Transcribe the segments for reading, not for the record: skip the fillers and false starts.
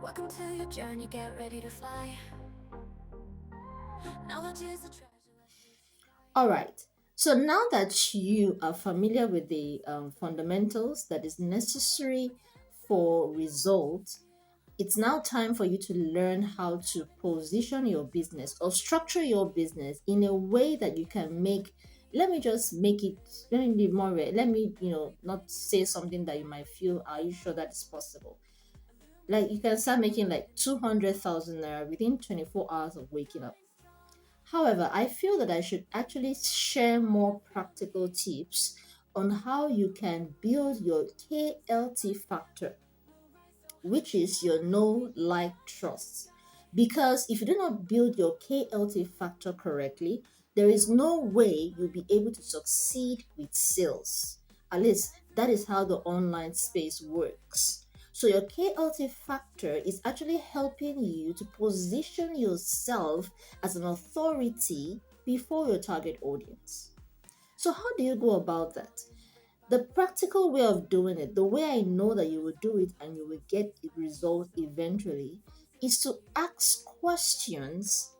Welcome to your journey, get ready to fly. Knowledge is a treasure. All right. So now that you are familiar with the fundamentals that is necessary for results, it's now time for you to learn how to position your business or structure your business in a way that you can make. Let me just make it. Let me be more. Let me, not say something that you might feel. Are you sure that is possible? Like you can start making like 200,000 naira within 24 hours of waking up. However, I feel that I should actually share more practical tips on how you can build your KLT factor, which is your know, like, trust. Because if you do not build your KLT factor correctly, there is no way you'll be able to succeed with sales. At least that is how the online space works. So, your KLT factor is actually helping you to position yourself as an authority before your target audience. So, how do you go about that? The practical way of doing it, the way I know that you will do it and you will get the result eventually, is to ask questions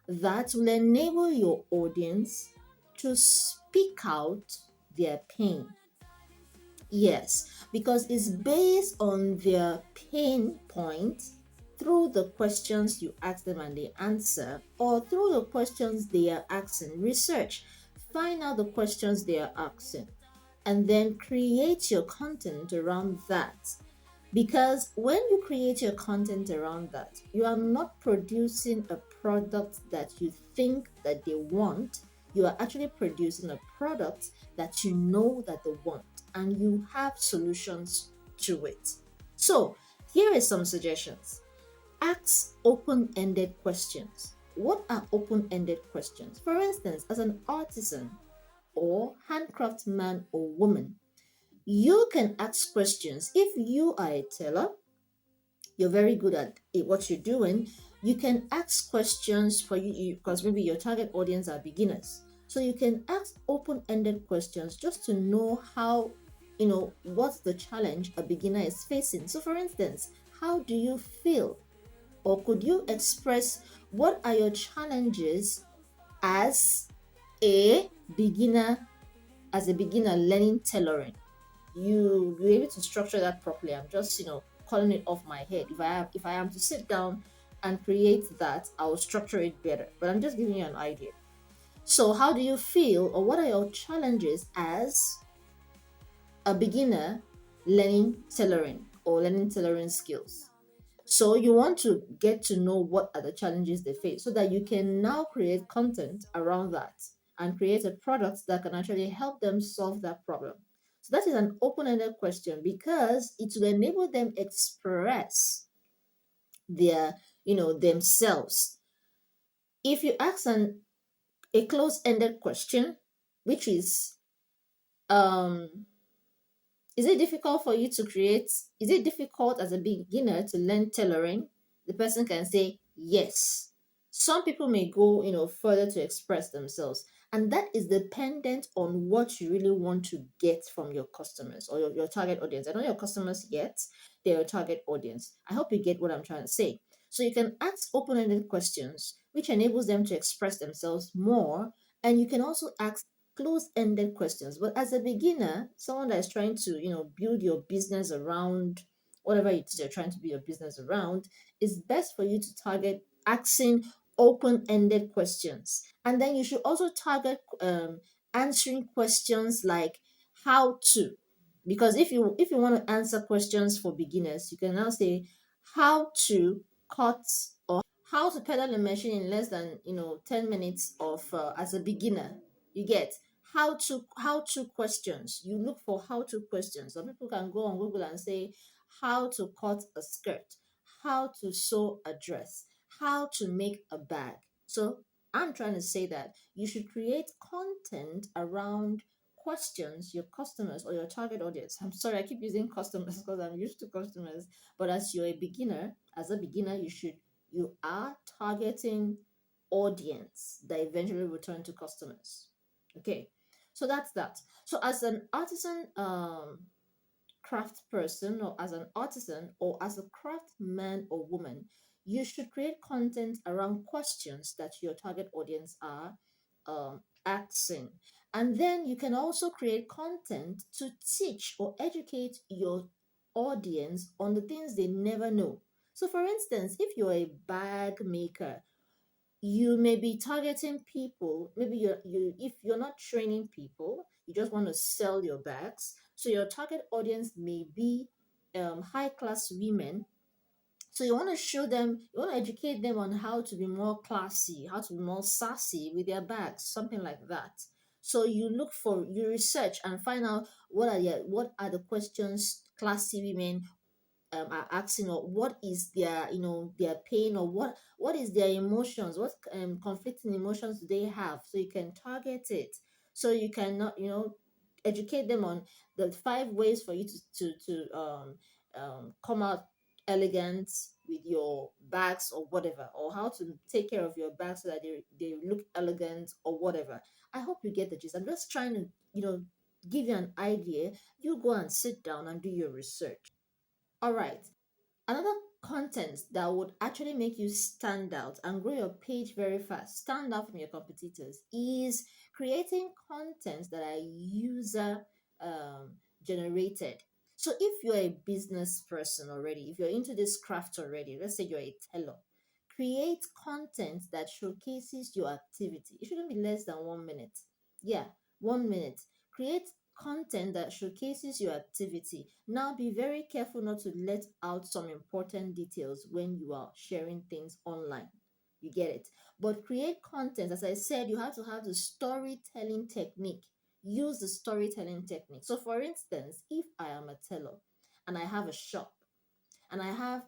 that will enable your audience to speak out their pain. Yes, because it's based on their pain point through the questions you ask them and they answer, or through the questions they are asking. Research, find out the questions they are asking, and then create your content around that. Because when you create your content around that, you are not producing a product that you think that they want. You are actually producing a product that you know that they want, and you have solutions to it. So, here is some suggestions. Ask open-ended questions. What are open-ended questions? For instance, as an artisan or handcraft man or woman, you can ask questions. If you are a teller, you're very good at what you're doing, you can ask questions for you because maybe your target audience are beginners. So you can ask open-ended questions just to know how, what's the challenge a beginner is facing. So for instance, how do you feel? Or could you express what are your challenges as a beginner, learning tailoring? You're able to structure that properly. I'm just calling it off my head. If I am to sit down and create that, I will structure it better, but I'm just giving you an idea. So how do you feel, or what are your challenges as a beginner learning tailoring or learning tailoring skills? So you want to get to know what are the challenges they face so that you can now create content around that and create a product that can actually help them solve that problem. So that is an open-ended question because it will enable them express their, themselves. If you ask a close-ended question, which um is it difficult for you to create? Is it difficult as a beginner to learn tailoring? The person can say yes. Some people may go, further to express themselves. And that is dependent on what you really want to get from your customers or your target audience. I don't know your customers yet, they're your target audience. I hope you get what I'm trying to say. So you can ask open-ended questions, which enables them to express themselves more. And you can also ask close-ended questions. But as a beginner, someone that is trying to, build your business around whatever it is you're trying to build your business around, it's best for you to target asking open-ended questions. And then you should also target answering questions like how to. Because if you want to answer questions for beginners, you can now say how to cut or how to pedal a machine in less than 10 minutes of as a beginner. You get how to questions. You look for how to questions. Some people can go on Google and say how to cut a skirt, how to sew a dress, how to make a bag. So I'm trying to say that you should create content around questions your customers or your target audience. I'm sorry, I keep using customers because I'm used to customers, but as a beginner, you are targeting audience that eventually will turn to customers. Okay, so that's that. So as an artisan craft person or as an artisan or as a craft man or woman, you should create content around questions that your target audience are asking. And then you can also create content to teach or educate your audience on the things they never know. So, for instance, if you're a bag maker, you may be targeting people. Maybe if you're not training people, you just want to sell your bags. So your target audience may be high class women, so you want to show them, you want to educate them on how to be more classy, how to be more sassy with their bags, something like that. So you research and find out what are the questions classy women are asking, or what is their their pain, or what is their emotions, what conflicting emotions do they have, so you can target it. So you can not educate them on the 5 ways for you to come out elegant with your bags or whatever, or how to take care of your bags so that they look elegant or whatever. I hope you get the gist. I'm just trying to give you an idea. You go and sit down and do your research. All right. Another content that would actually make you stand out and grow your page very fast, stand out from your competitors, is creating content that are user generated. So if you're a business person already, if you're into this craft already, let's say you're a teller, create content that showcases your activity. It shouldn't be less than 1 minute. Yeah, 1 minute. Create content that showcases your activity. Now be very careful not to let out some important details when you are sharing things online. You get it? But create content. As I said, you have to have the storytelling technique. Use the storytelling technique. So, for instance, if I am a teller and I have a shop and I have,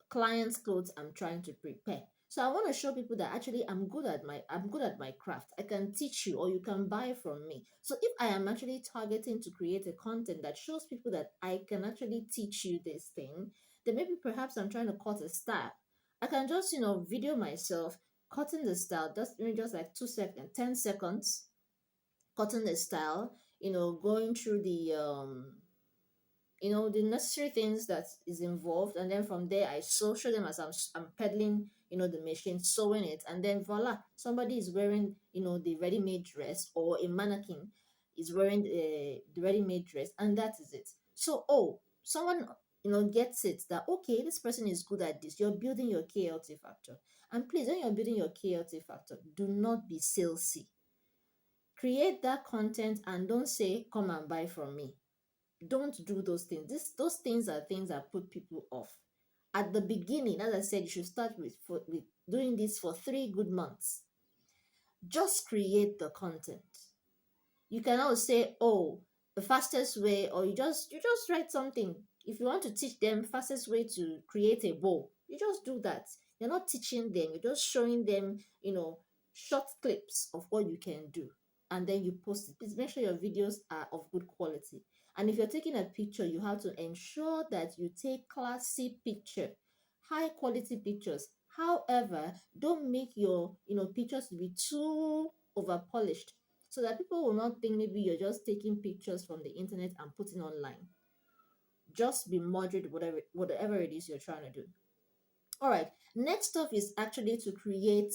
clients' clothes I'm trying to prepare. So I want to show people that actually I'm good at my craft. I can teach you or you can buy from me. So if I am actually targeting to create a content that shows people that I can actually teach you this thing, then maybe perhaps I'm trying to cut a style. I can just, video myself cutting the style, just like 2 seconds, 10 seconds, cutting the style, going through the necessary things that is involved, and then from there I show them as I'm peddling the machine, sewing it, and then voila, somebody is wearing the ready-made dress, or a mannequin is wearing the ready-made dress, and that is it. So, oh, someone gets it, that okay, this person is good at this. You're building your KLT factor. And please, when you're building your KLT factor, do not be salesy. Create that content and don't say come and buy from me. Don't do those things. Those things are things that put people off. At the beginning, as I said, you should start with doing this for 3 good months. Just create the content. You cannot say, oh, the fastest way, or you just write something. If you want to teach them fastest way to create a bowl, you just do that. You're not teaching them, you're just showing them, short clips of what you can do. And then you post it. Please make sure your videos are of good quality. And if you're taking a picture, you have to ensure that you take classy picture, high quality pictures. However, don't make your pictures to be too over polished, so that people will not think maybe you're just taking pictures from the internet and putting online. Just be moderate, whatever it is you're trying to do. All right, next up is actually to create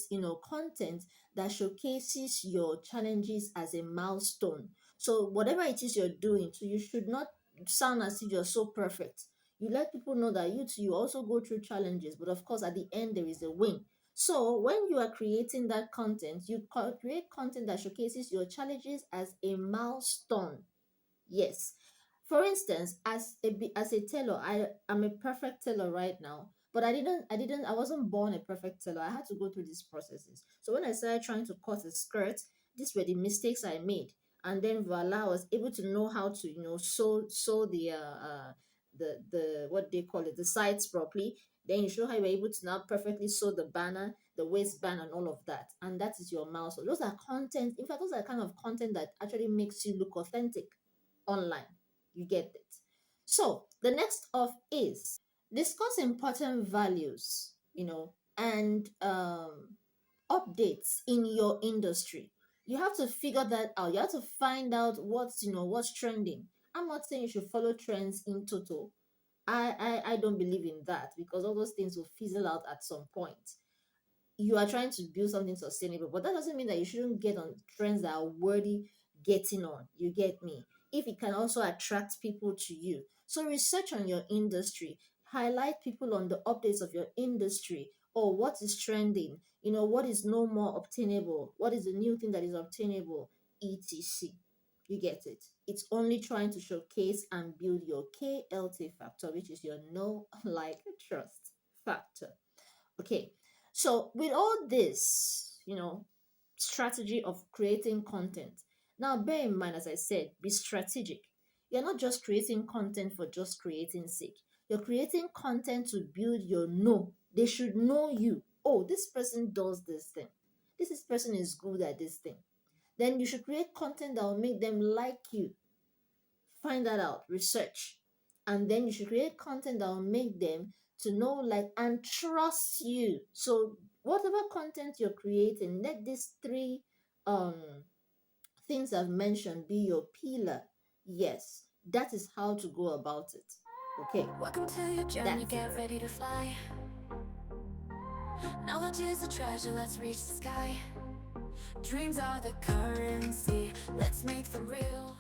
content that showcases your challenges as a milestone. So whatever it is you're doing, so you should not sound as if you're so perfect. You let people know that you also go through challenges, but of course at the end there is a win. So when you are creating that content, you create content that showcases your challenges as a milestone. Yes. For instance, as a teller, I am a perfect teller right now, but I wasn't born a perfect teller. I had to go through these processes. So when I started trying to cut a skirt, these were the mistakes I made, and then voila, I was able to know how to sew the what they call it, the sides properly. Then you show how you're able to now perfectly sew the banner, the waistband, and all of that, and that is your milestone. Those are content. In fact, those are kind of content that actually makes you look authentic online. You get it. So the next off is discuss important values, and updates in your industry. You have to figure that out. You have to find out what's trending. I'm not saying you should follow trends in total. I don't believe in that, because all those things will fizzle out at some point. You are trying to build something sustainable, but that doesn't mean that you shouldn't get on trends that are worthy getting on. You get me? If it can also attract people to you. So research on your industry, highlight people on the updates of your industry, or what is trending, what is no more obtainable, what is the new thing that is obtainable, etc. You get it? It's only trying to showcase and build your KLT factor, which is your know, like, trust factor. Okay, so with all this, strategy of creating content, now bear in mind, as I said, be strategic. You're not just creating content for just creating sake. You're creating content to build your know. They should know you. Oh, this person does this thing. This person is good at this thing. Then you should create content that will make them like you. Find that out, research, and then you should create content that will make them to know, like, and trust you. So whatever content you're creating, let these three um things I've mentioned be your pillar. Yes, that is how to go about it. Okay, Welcome to your journey, that's get it. ready to fly. Knowledge is a treasure, let's reach the sky. Dreams are the currency, let's make them real.